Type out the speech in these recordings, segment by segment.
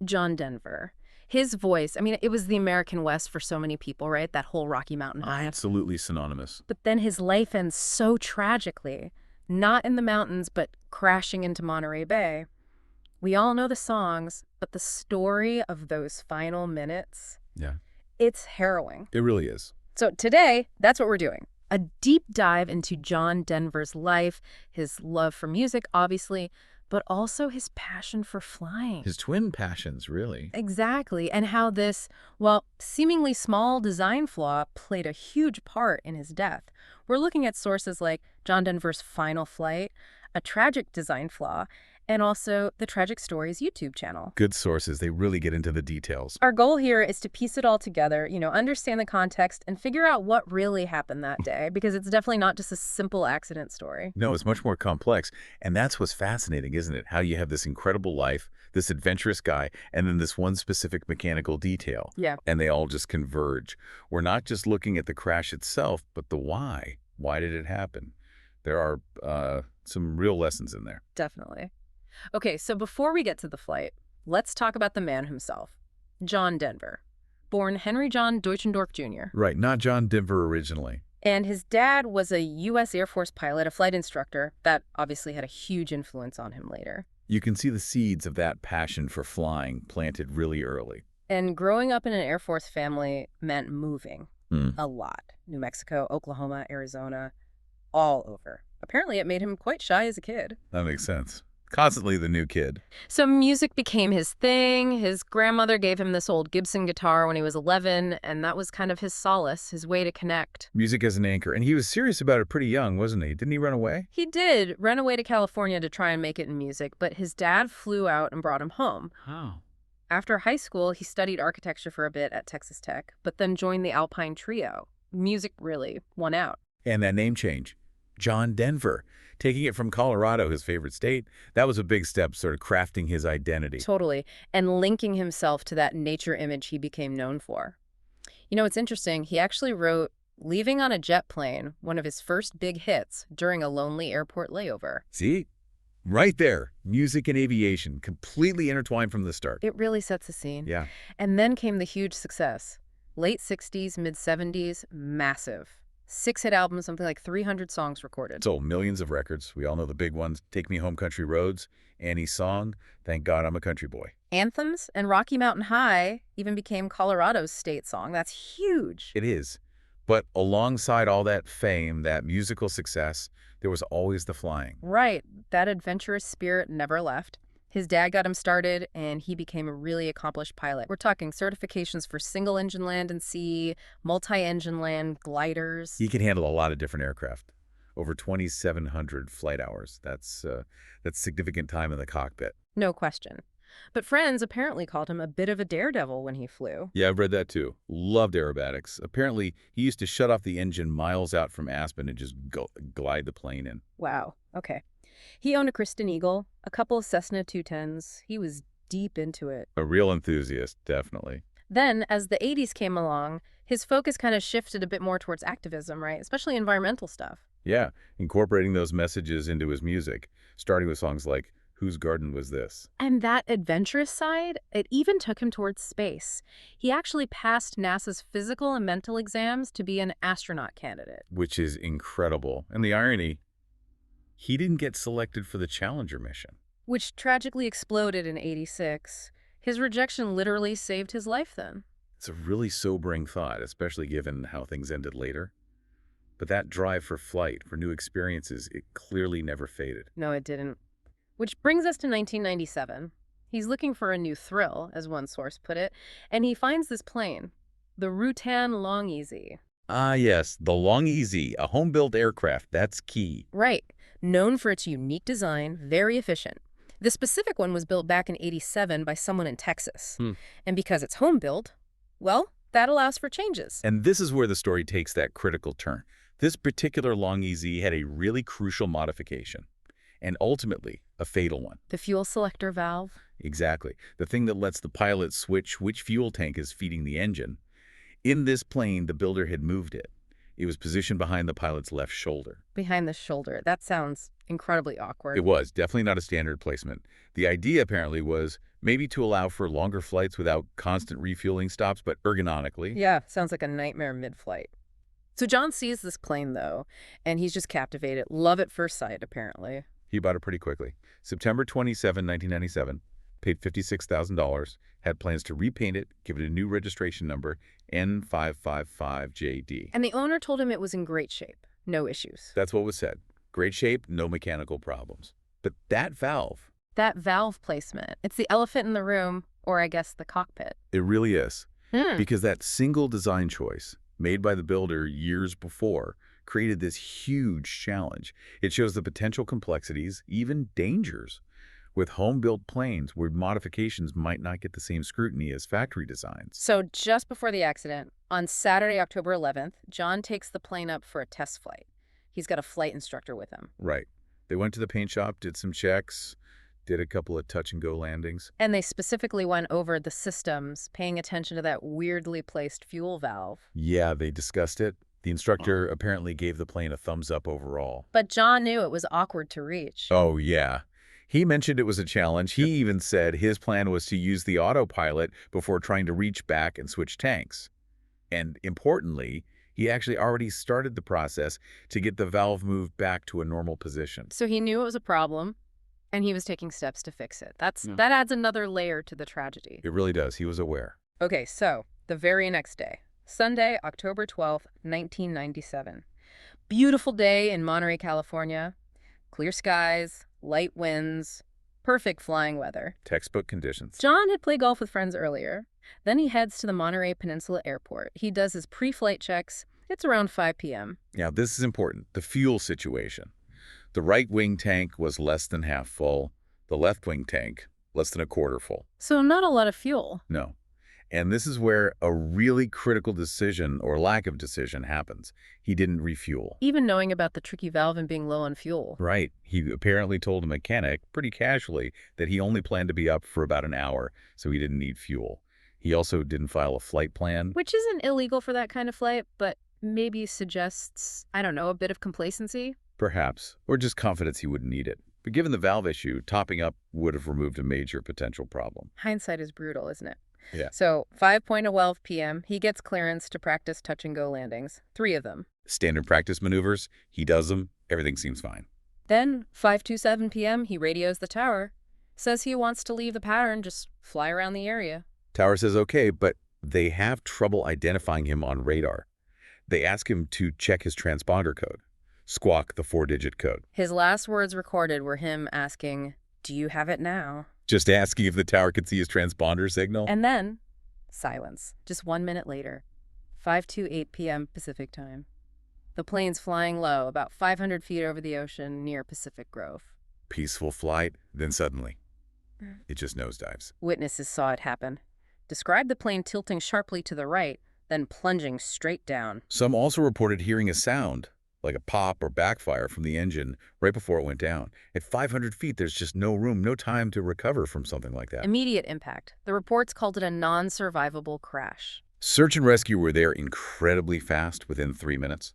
John Denver. His voice, I mean, it was the American West for so many people, right? That whole Rocky Mountain High. Absolutely synonymous. But then his life ends so tragically, not in the mountains, but crashing into Monterey Bay. We all know the songs, but the story of those final minutes, Yeah, it's harrowing. it really is. So today, that's what we're doing. A deep dive into John Denver's life, his love for music, obviously, but also his passion for flying. His twin passions, really. Exactly, and how this, well, seemingly small design flaw played a huge part in his death. We're looking at sources like John Denver's final flight, a tragic design flaw, and also the Tragic Stories YouTube channel. Good sources, they really get into the details. Our goal here is to piece it all together, understand the context and figure out what really happened that day, because it's definitely not just a simple accident story. No, it's much more complex. And that's what's fascinating, isn't it? How you have this incredible life, this adventurous guy, and then this one specific mechanical detail. Yeah, And they all just converge. We're not just looking at the crash itself, but the why. Why did it happen? There are some real lessons in there. definitely. Okay, so before we get to the flight, let's talk about the man himself, John Denver, born Henry John Deutschendorf Jr. Right, not John Denver originally. And his dad was a U.S. Air Force pilot, a flight instructor. That obviously had a huge influence on him later. You can see the seeds of that passion for flying planted really early. And growing up in an Air Force family meant moving a lot. New Mexico, Oklahoma, Arizona, all over. Apparently, it made him quite shy as a kid. That makes sense. Constantly the new kid. So music became his thing. His grandmother gave him this old Gibson guitar when he was 11, and that was kind of his solace, his way to connect. Music as an anchor. And he was serious about it pretty young, wasn't he? Didn't he run away? He did run away to California to try and make it in music, but his dad flew out and brought him home. How? After high school, he studied architecture for a bit at Texas Tech, but then joined the Alpine Trio. Music really won out. And that name change. John Denver. Taking it from Colorado, his favorite state, that was a big step, sort of crafting his identity. Totally. And linking himself to that nature image he became known for. It's interesting. He actually wrote Leaving on a Jet Plane, one of his first big hits, during a lonely airport layover. See? Right there. Music and aviation, completely intertwined from the start. It really sets the scene. Yeah. And then came the huge success. Late 60s, mid 70s, massive. 6-hit albums, something like 300 songs recorded. Sold millions of records. We all know the big ones. Take Me Home Country Roads, Annie's Song, Thank God I'm a Country Boy. Anthems and Rocky Mountain High even became Colorado's state song. That's huge. It is. But alongside all that fame, that musical success, there was always the flying. Right. That adventurous spirit never left. His dad got him started, and he became a really accomplished pilot. We're talking certifications for single-engine land and sea, multi-engine land, gliders. He can handle a lot of different aircraft. Over 2,700 flight hours. That's significant time in the cockpit. No question. But friends apparently called him a bit of a daredevil when he flew. Yeah, I've read that too. Loved aerobatics. Apparently, he used to shut off the engine miles out from Aspen and just glide the plane in. Wow. Okay. He owned a Kristen Eagle, a couple of Cessna 210s. He was deep into it. A real enthusiast, definitely. Then, as the 80s came along, his focus kind of shifted a bit more towards activism, right? Especially environmental stuff. Yeah, incorporating those messages into his music, starting with songs like Whose Garden Was This? And that adventurous side, it even took him towards space. He actually passed NASA's physical and mental exams to be an astronaut candidate. Which is incredible. And the irony, he didn't get selected for the Challenger mission. Which tragically exploded in '86. His rejection literally saved his life then. It's a really sobering thought, especially given how things ended later. But that drive for flight, for new experiences, it clearly never faded. No, it didn't. Which brings us to 1997. He's looking for a new thrill, as one source put it, and he finds this plane, the Rutan Long-EZ. Ah, yes, the Long-EZ, a home-built aircraft. That's key. Right. Known for its unique design, very efficient. The specific one was built back in '87 by someone in Texas. And because it's home-built, well, that allows for changes. And this is where the story takes that critical turn. This particular Long-EZ had a really crucial modification, and ultimately a fatal one. The fuel selector valve. Exactly. The thing that lets the pilot switch which fuel tank is feeding the engine. In this plane, the builder had moved it. It was positioned behind the pilot's left shoulder. Behind the shoulder. That sounds incredibly awkward. It was definitely not a standard placement. The idea apparently was Maybe to allow for longer flights without constant refueling stops, but ergonomically. Yeah, sounds like a nightmare mid-flight. So John sees this plane, though, and he's just captivated. Love at first sight, apparently. He bought it pretty quickly. September 27, 1997, paid $56,000, had plans to repaint it, give it a new registration number, N555JD. And the owner told him it was in great shape. No issues. That's what was said. Great shape, no mechanical problems. But that valve, That valve placement, it's the elephant in the room, or I guess the cockpit. it really is. Hmm. Because that single design choice, made by the builder years before, created this huge challenge. It shows the potential complexities, even dangers, with home-built planes where modifications might not get the same scrutiny as factory designs. So just before the accident, on Saturday, October 11th, John takes the plane up for a test flight. He's got a flight instructor with him. Right. They went to the paint shop, did some checks, did a couple of touch-and-go landings. And they specifically went over the systems, paying attention to that weirdly placed fuel valve. Yeah, they discussed it. The instructor apparently gave the plane a thumbs up overall. But John knew it was awkward to reach. Oh, yeah. He mentioned it was a challenge. He even said his plan was to use the autopilot before trying to reach back and switch tanks. And importantly, he actually already started the process to get the valve moved back to a normal position. So he knew it was a problem, and he was taking steps to fix it. That adds another layer to the tragedy. It really does. He was aware. Okay, so the very next day, Sunday, October 12th, 1997. Beautiful day in Monterey, California. Clear skies, light winds, perfect flying weather. Textbook conditions. John had played golf with friends earlier. Then he heads to the Monterey Peninsula Airport. He does his pre-flight checks. It's around 5 p.m. Now, this is important. The fuel situation. The right wing tank was less than half full. The left wing tank, less than a quarter full. So not a lot of fuel. No. And this is where a really critical decision or lack of decision happens. He didn't refuel. Even knowing about the tricky valve and being low on fuel. Right. He apparently told a mechanic, pretty casually, that he only planned to be up for about an hour, so he didn't need fuel. He also didn't file a flight plan. Which isn't illegal for that kind of flight, but maybe suggests, I don't know, a bit of complacency? Perhaps. Or just confidence he wouldn't need it. But given the valve issue, topping up would have removed a major potential problem. Hindsight is brutal, isn't it? Yeah. So 5:12 p.m., he gets clearance to practice touch-and-go landings. 3 of them. Standard practice maneuvers, he does them, everything seems fine. Then, 5:27 p.m., he radios the tower. Says he wants to leave the pattern, just fly around the area. Tower says okay, but they have trouble identifying him on radar. They ask him to check his transponder code. Squawk the 4-digit code. His last words recorded were him asking, "Do you have it now?" Just asking if the tower could see his transponder signal. And then, silence. Just 1 minute later, 5:28 p.m. Pacific time. The plane's flying low, about 500 feet over the ocean near Pacific Grove. Peaceful flight, then suddenly, it just nosedives. Witnesses saw it happen. Described the plane tilting sharply to the right, then plunging straight down. Some also reported hearing a sound, like a pop or backfire from the engine right before it went down. At 500 feet, there's just no room, no time to recover from something like that. Immediate impact. The reports called it a non-survivable crash. Search and rescue were there incredibly fast, within 3 minutes.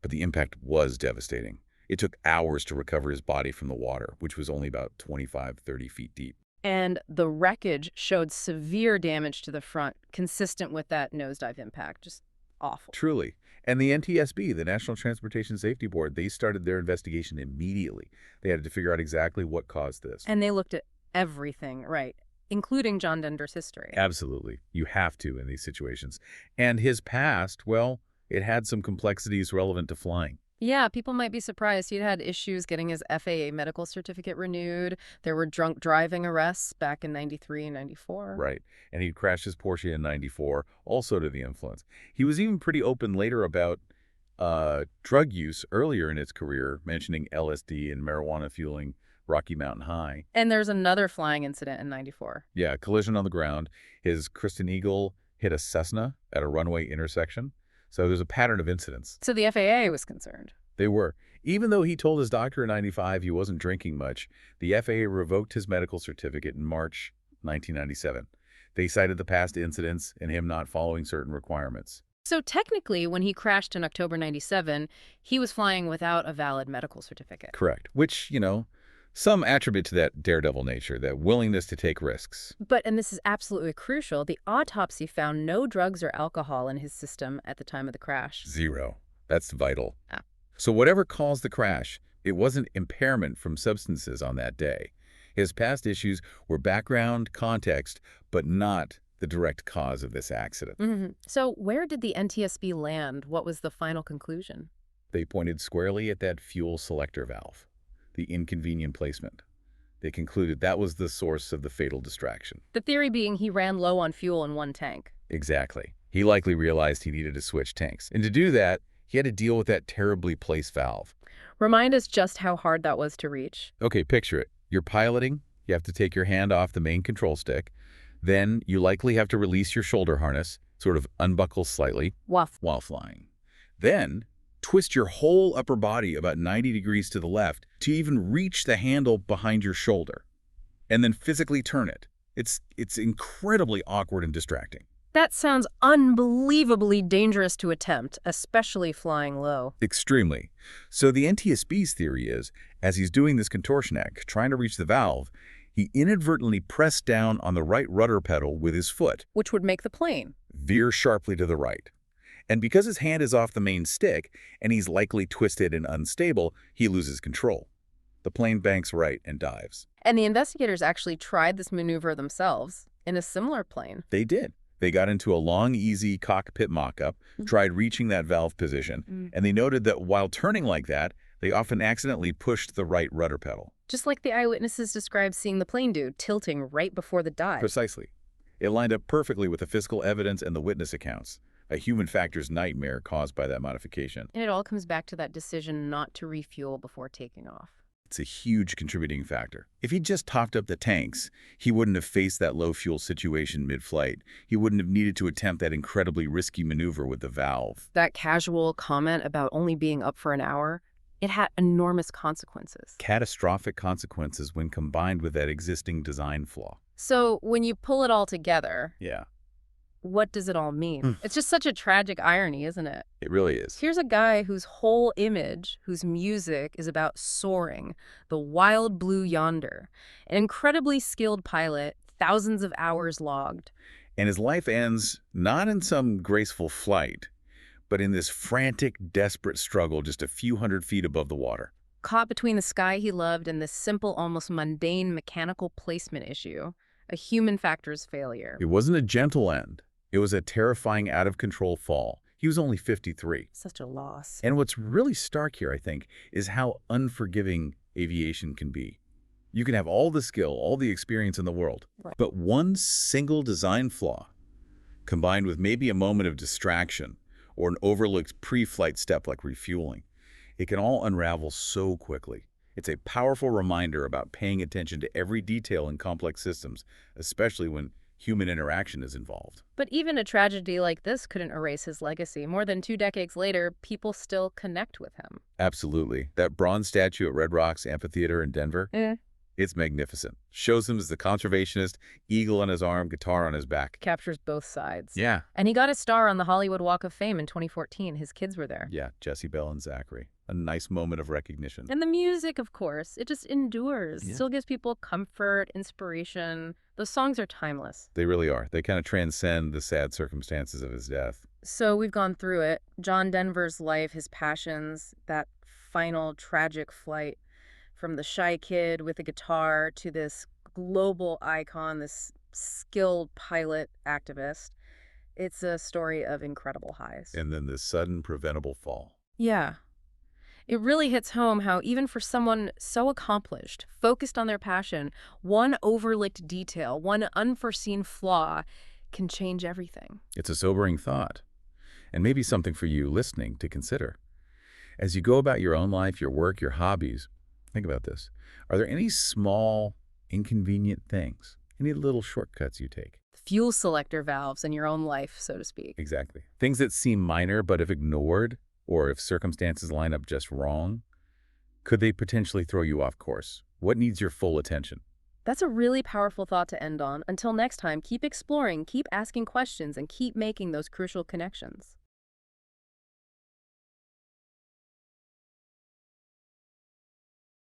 But the impact was devastating. It took hours to recover his body from the water, which was only about 25, 30 feet deep. And the wreckage showed severe damage to the front, consistent with that nosedive impact. Just awful. Truly. And the NTSB, the National Transportation Safety Board, they started their investigation immediately. They had to figure out exactly what caused this. And they looked at everything, right, including John Denver's history. Absolutely. You have to in these situations. And his past, well, it had some complexities relevant to flying. Yeah, people might be surprised. He'd had issues getting his FAA medical certificate renewed. There were drunk driving arrests back in 93 and 94. Right. And he'd crashed his Porsche in 94, also to the influence. He was even pretty open later about drug use earlier in his career, mentioning LSD and marijuana fueling Rocky Mountain High. And there's another flying incident in 94. Yeah, collision on the ground. His Kristen Eagle hit a Cessna at a runway intersection. So there's a pattern of incidents. So the FAA was concerned. They were. Even though he told his doctor in 95 he wasn't drinking much, the FAA revoked his medical certificate in March 1997. They cited the past incidents and him not following certain requirements. So technically, when he crashed in October 97, he was flying without a valid medical certificate. Correct. Which, Some attribute to that daredevil nature, that willingness to take risks. But, and this is absolutely crucial, the autopsy found no drugs or alcohol in his system at the time of the crash. Zero. That's vital. Ah. So whatever caused the crash, it wasn't impairment from substances on that day. His past issues were background, context, but not the direct cause of this accident. So where did the NTSB land? What was the final conclusion? They pointed squarely at that fuel selector valve, the inconvenient placement. They concluded that was the source of the fatal distraction. The theory being he ran low on fuel in one tank. Exactly. He likely realized he needed to switch tanks. And to do that, he had to deal with that terribly placed valve. Remind us just how hard that was to reach. Okay, picture it. You're piloting. You have to take your hand off the main control stick. Then you likely have to release your shoulder harness, sort of unbuckle slightly Woof. while flying. Then twist your whole upper body about 90 degrees to the left to even reach the handle behind your shoulder. And then physically turn it. It's incredibly awkward and distracting. That sounds unbelievably dangerous to attempt, especially flying low. Extremely. So the NTSB's theory is, as he's doing this contortion act, trying to reach the valve, he inadvertently pressed down on the right rudder pedal with his foot, Which would make the plane. veer sharply to the right. And because his hand is off the main stick, and he's likely twisted and unstable, he loses control. The plane banks right and dives. And the investigators actually tried this maneuver themselves in a similar plane. They did. They got into a long, easy cockpit mock-up, tried reaching that valve position, and they noted that while turning like that, they often accidentally pushed the right rudder pedal. Just like the eyewitnesses described seeing the plane do, tilting right before the dive. Precisely. It lined up perfectly with the physical evidence and the witness accounts, a human factors nightmare caused by that modification. And it all comes back to that decision not to refuel before taking off. It's a huge contributing factor. If he'd just topped up the tanks, he wouldn't have faced that low fuel situation mid-flight. He wouldn't have needed to attempt that incredibly risky maneuver with the valve. That casual comment about only being up for an hour, it had enormous consequences. Catastrophic consequences when combined with that existing design flaw. So when you pull it all together, Yeah, what does it all mean? It's just such a tragic irony, isn't it? it really is. Here's a guy whose whole image, whose music is about soaring, the wild blue yonder, an incredibly skilled pilot, thousands of hours logged. And his life ends not in some graceful flight, but in this frantic, desperate struggle just a few hundred feet above the water. Caught between the sky he loved and this simple, almost mundane mechanical placement issue, a human factor's failure. It wasn't a gentle end. It was a terrifying, out-of-control fall. He was only 53. Such a loss. And what's really stark here, I think, is how unforgiving aviation can be. You can have all the skill, all the experience in the world, Right. but one single design flaw, combined with maybe a moment of distraction or an overlooked pre-flight step like refueling, it can all unravel so quickly. It's a powerful reminder about paying attention to every detail in complex systems, especially when human interaction is involved. But even a tragedy like this couldn't erase his legacy. More than 2 decades later, people still connect with him. Absolutely. That bronze statue at Red Rocks Amphitheater in Denver, it's magnificent. Shows him as the conservationist, eagle on his arm, guitar on his back. Captures both sides. Yeah. And he got a star on the Hollywood Walk of Fame in 2014. His kids were there. Yeah, Jesse Bell and Zachary. A nice moment of recognition. And the music, of course, it just endures. Yeah. Still gives people comfort, inspiration. The songs are timeless. They really are. They kind of transcend the sad circumstances of his death. So we've gone through it. John Denver's life, his passions, that final tragic flight from the shy kid with a guitar to this global icon, this skilled pilot activist. It's a story of incredible highs. And then this sudden, preventable fall. Yeah. It really hits home how even for someone so accomplished, focused on their passion, one overlooked detail, one unforeseen flaw can change everything. It's a sobering thought, and maybe something for you listening to consider. As you go about your own life, your work, your hobbies, think about this. Are there any small, inconvenient things, any little shortcuts you take? Fuel selector valves in your own life, so to speak. Exactly. Things that seem minor, but if ignored, or if circumstances line up just wrong, could they potentially throw you off course? What needs your full attention? That's a really powerful thought to end on. Until next time, keep exploring, keep asking questions, and keep making those crucial connections.